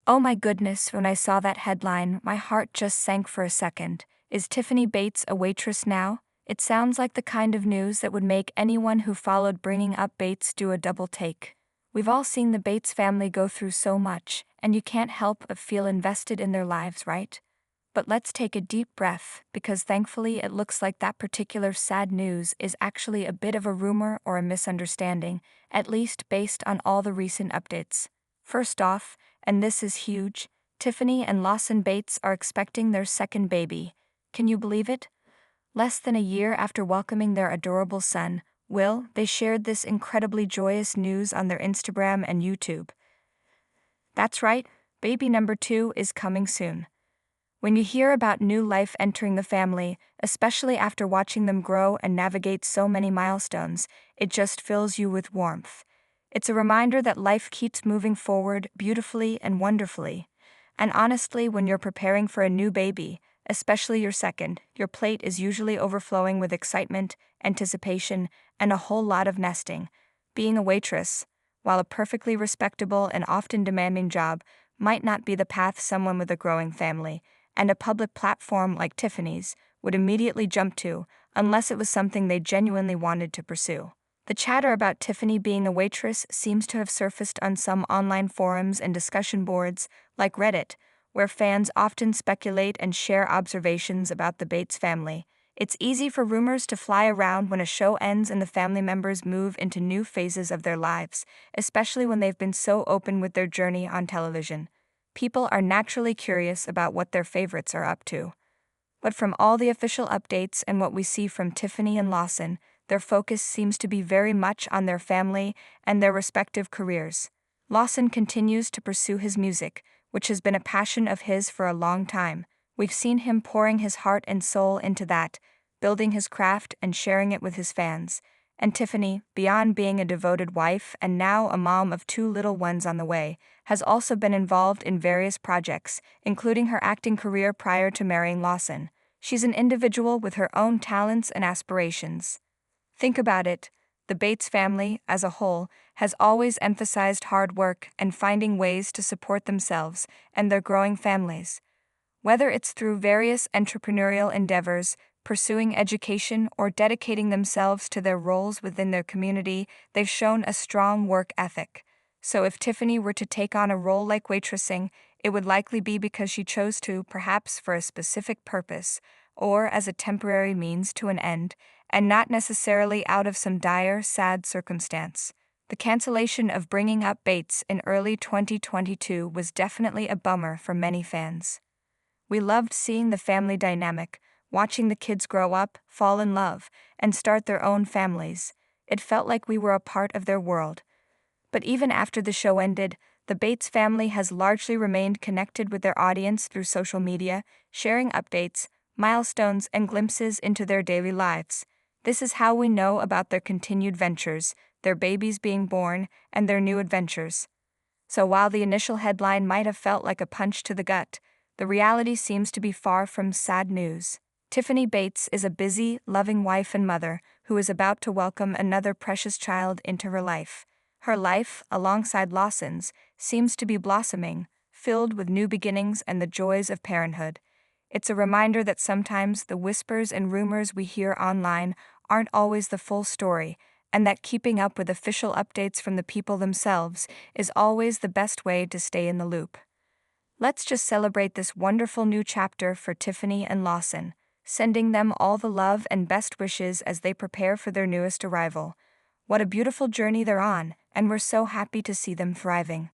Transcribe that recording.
Oh my goodness, when I saw that headline, my heart just sank for a second. Is Tiffany Bates a waitress now? It sounds like the kind of news that would make anyone who followed bringing up Bates do a double take. We've all seen the Bates family go through so much, and you can't help but feel invested in their lives, right? But let's take a deep breath, because thankfully it looks like that particular sad news is actually a bit of a rumor or a misunderstanding, at least based on all the recent updates. First off, and this is huge, Tiffany and Lawson Bates are expecting their second baby. Can you believe it? Less than a year after welcoming their adorable son, Will, they shared this incredibly joyous news on their Instagram and YouTube. That's right, baby number 2 is coming soon. When you hear about new life entering the family, especially after watching them grow and navigate so many milestones, it just fills you with warmth. It's a reminder that life keeps moving forward beautifully and wonderfully. And honestly, when you're preparing for a new baby, especially your second, your plate is usually overflowing with excitement, anticipation, and a whole lot of nesting. Being a waitress, while a perfectly respectable and often demanding job, might not be the path someone with a growing family and a public platform like Tiffany's would immediately jump to, unless it was something they genuinely wanted to pursue. The chatter about Tiffany being a waitress seems to have surfaced on some online forums and discussion boards, like Reddit, where fans often speculate and share observations about the Bates family. It's easy for rumors to fly around when a show ends and the family members move into new phases of their lives, especially when they've been so open with their journey on television. People are naturally curious about what their favorites are up to. But from all the official updates and what we see from Tiffany and Lawson, their focus seems to be very much on their family and their respective careers. Lawson continues to pursue his music, which has been a passion of his for a long time. We've seen him pouring his heart and soul into that, building his craft and sharing it with his fans. And Tiffany, beyond being a devoted wife and now a mom of 2 little ones on the way, has also been involved in various projects, including her acting career prior to marrying Lawson. She's an individual with her own talents and aspirations. Think about it. The Bates family, as a whole, has always emphasized hard work and finding ways to support themselves and their growing families. Whether it's through various entrepreneurial endeavors, pursuing education, or dedicating themselves to their roles within their community, they've shown a strong work ethic. So if Tiffany were to take on a role like waitressing, it would likely be because she chose to, perhaps for a specific purpose, or as a temporary means to an end, and not necessarily out of some dire, sad circumstance. The cancellation of Bringing Up Bates in early 2022 was definitely a bummer for many fans. We loved seeing the family dynamic, watching the kids grow up, fall in love, and start their own families. It felt like we were a part of their world. But even after the show ended, the Bates family has largely remained connected with their audience through social media, sharing updates, milestones, and glimpses into their daily lives. This is how we know about their continued ventures, their babies being born, and their new adventures. So while the initial headline might have felt like a punch to the gut, the reality seems to be far from sad news. Tiffany Bates is a busy, loving wife and mother who is about to welcome another precious child into her life. Her life, alongside Lawson's, seems to be blossoming, filled with new beginnings and the joys of parenthood. It's a reminder that sometimes the whispers and rumors we hear online aren't always the full story, and that keeping up with official updates from the people themselves is always the best way to stay in the loop. Let's just celebrate this wonderful new chapter for Tiffany and Lawson, sending them all the love and best wishes as they prepare for their newest arrival. What a beautiful journey they're on, and we're so happy to see them thriving.